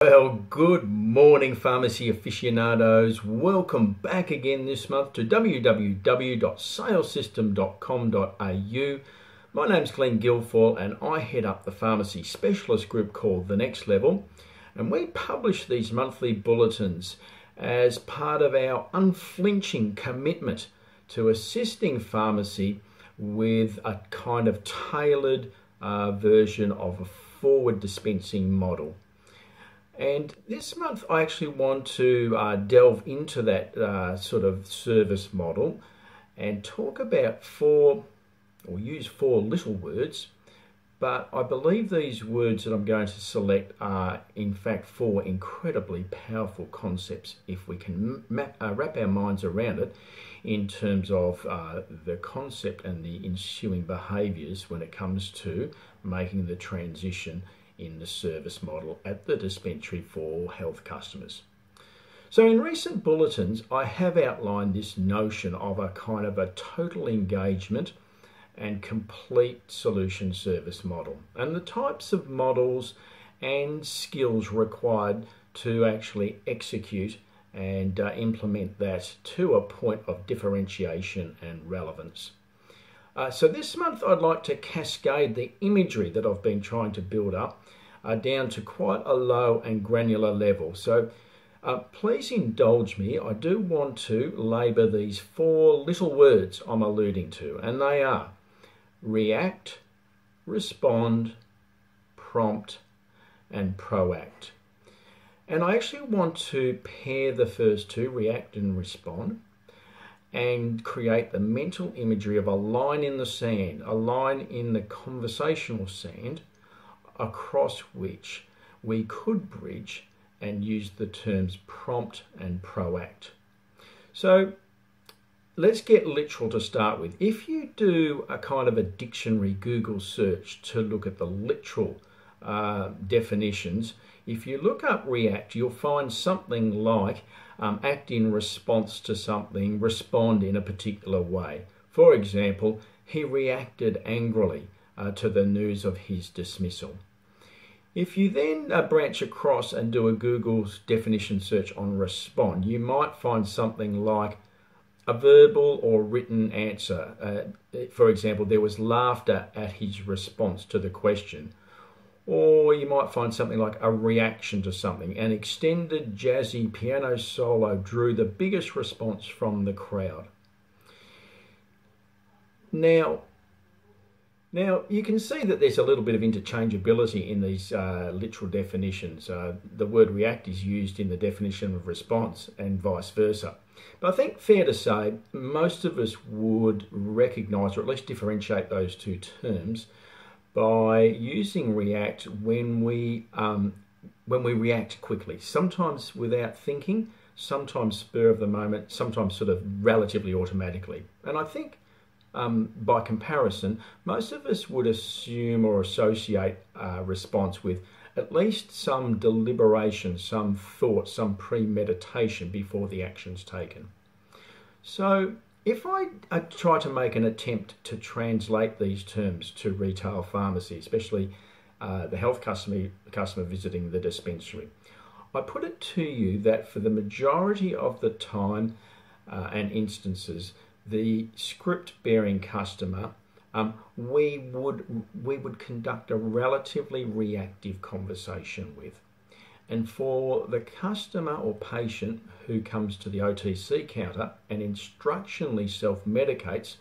Well, good morning, pharmacy aficionados. Welcome back again this month to www.salesystem.com.au. My name's Glenn Guilfoyle and I head up the pharmacy specialist group called The Next Level. And we publish these monthly bulletins as part of our unflinching commitment to assisting pharmacy with a kind of tailored version of a forward dispensing model. And this month I actually want to delve into that sort of service model and talk about use four little words, but I believe these words that I'm going to select are in fact four incredibly powerful concepts if we can wrap our minds around it in terms of the concept and the ensuing behaviours when it comes to making the transition in the service model at the dispensary for health customers. So in recent bulletins, I have outlined this notion of a kind of a total engagement and complete solution service model and the types of models and skills required to actually execute and implement that to a point of differentiation and relevance. So this month I'd like to cascade the imagery that I've been trying to build up down to quite a low and granular level. So please indulge me. I do want to labour these four little words I'm alluding to, and they are react, respond, prompt, and proact. And I actually want to pair the first two, react and respond, and create the mental imagery of a line in the sand, a line in the conversational sand, across which we could bridge and use the terms prompt and proact. So let's get literal to start with. If you do a kind of a dictionary Google search to look at the literal definitions, if you look up react, you'll find something like act in response to something, respond in a particular way. For example, he reacted angrily to the news of his dismissal. If you then branch across and do a Google's definition search on respond, you might find something like a verbal or written answer. For example, there was laughter at his response to the question. Or you might find something like a reaction to something. An extended jazzy piano solo drew the biggest response from the crowd. Now you can see that there's a little bit of interchangeability in these literal definitions. The word react is used in the definition of response and vice versa. But I think fair to say most of us would recognise or at least differentiate those two terms by using react when we react quickly, sometimes without thinking, sometimes spur of the moment, sometimes sort of relatively automatically. And I think by comparison, most of us would assume or associate response with at least some deliberation, some thought, some premeditation before the action's taken. So if I try to make an attempt to translate these terms to retail pharmacy, especially the health customer visiting the dispensary, I put it to you that for the majority of the time and instances, the script-bearing customer, we would conduct a relatively reactive conversation with. And for the customer or patient who comes to the OTC counter and instructionally self-medicates,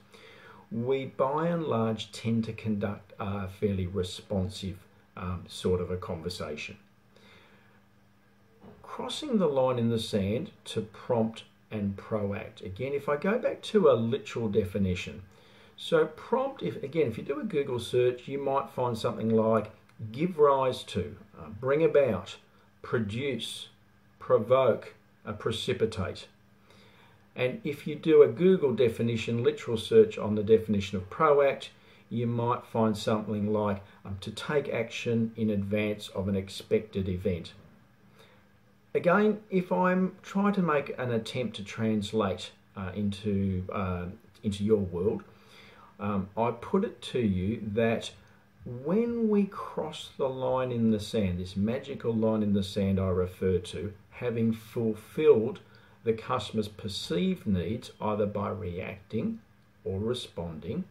we by and large tend to conduct a fairly responsive sort of a conversation. Crossing the line in the sand to prompt and proact. Again, if I go back to a literal definition, so prompt, if you do a Google search, you might find something like give rise to, bring about, produce, provoke, precipitate. And if you do a Google definition, literal search on the definition of proact, you might find something like to take action in advance of an expected event. Again, if I'm trying to make an attempt to translate into your world, I put it to you that when we cross the line in the sand, this magical line in the sand I refer to, having fulfilled the customer's perceived needs either by reacting or responding,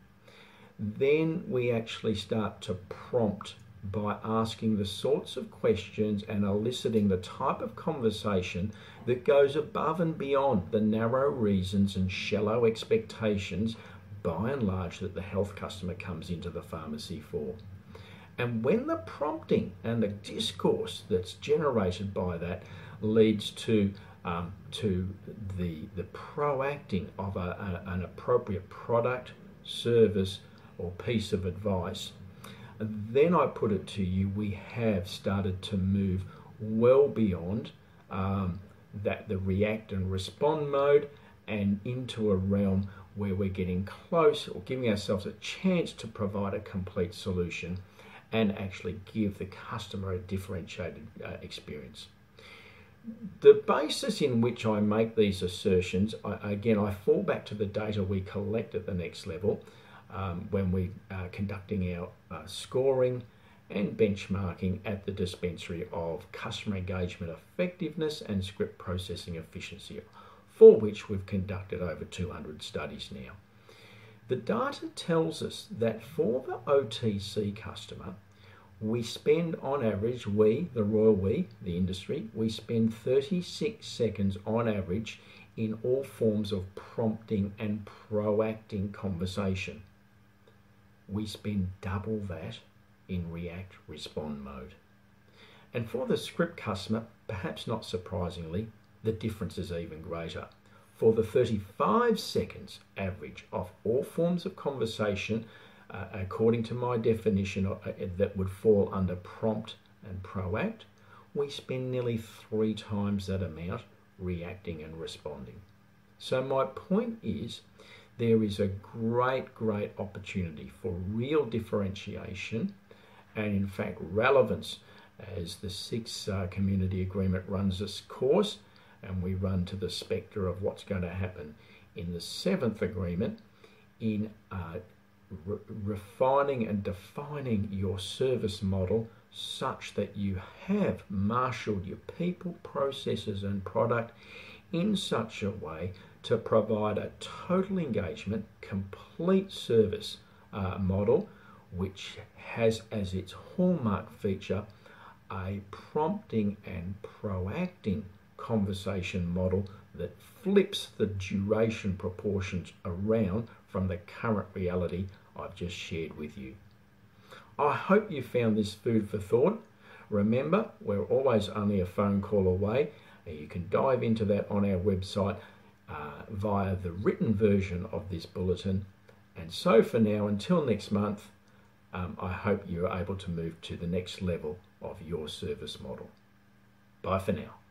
then we actually start to prompt by asking the sorts of questions and eliciting the type of conversation that goes above and beyond the narrow reasons and shallow expectations, by and large, that the health customer comes into the pharmacy for. And when the prompting and the discourse that's generated by that leads to the proacting of an appropriate product, service, or piece of advice, then I put it to you, we have started to move well beyond the react and respond mode and into a realm where we're getting close or giving ourselves a chance to provide a complete solution and actually give the customer a differentiated experience. The basis in which I make these assertions, I fall back to the data we collect at the next level when we are conducting our scoring and benchmarking at the dispensary of customer engagement effectiveness and script processing efficiency, for which we've conducted over 200 studies now. The data tells us that for the OTC customer, we spend on average, the royal we, the industry, we spend 36 seconds on average in all forms of prompting and proacting conversation. We spend double that in react-respond mode. And for the script customer, perhaps not surprisingly, the difference is even greater. For the 35 seconds average of all forms of conversation, according to my definition that would fall under prompt and proact, we spend nearly 3 times that amount reacting and responding. So my point is, there is a great opportunity for real differentiation and in fact relevance as the 6th community agreement runs its course and we run to the spectre of what's going to happen in the 7th agreement in refining and defining your service model such that you have marshaled your people, processes and product in such a way to provide a total engagement, complete service model which has as its hallmark feature a prompting and proacting conversation model that flips the duration proportions around from the current reality I've just shared with you. I hope you found this food for thought. Remember, we're always only a phone call away. You can dive into that on our website via the written version of this bulletin. And so for now, until next month, I hope you're able to move to the next level of your service model. Bye for now.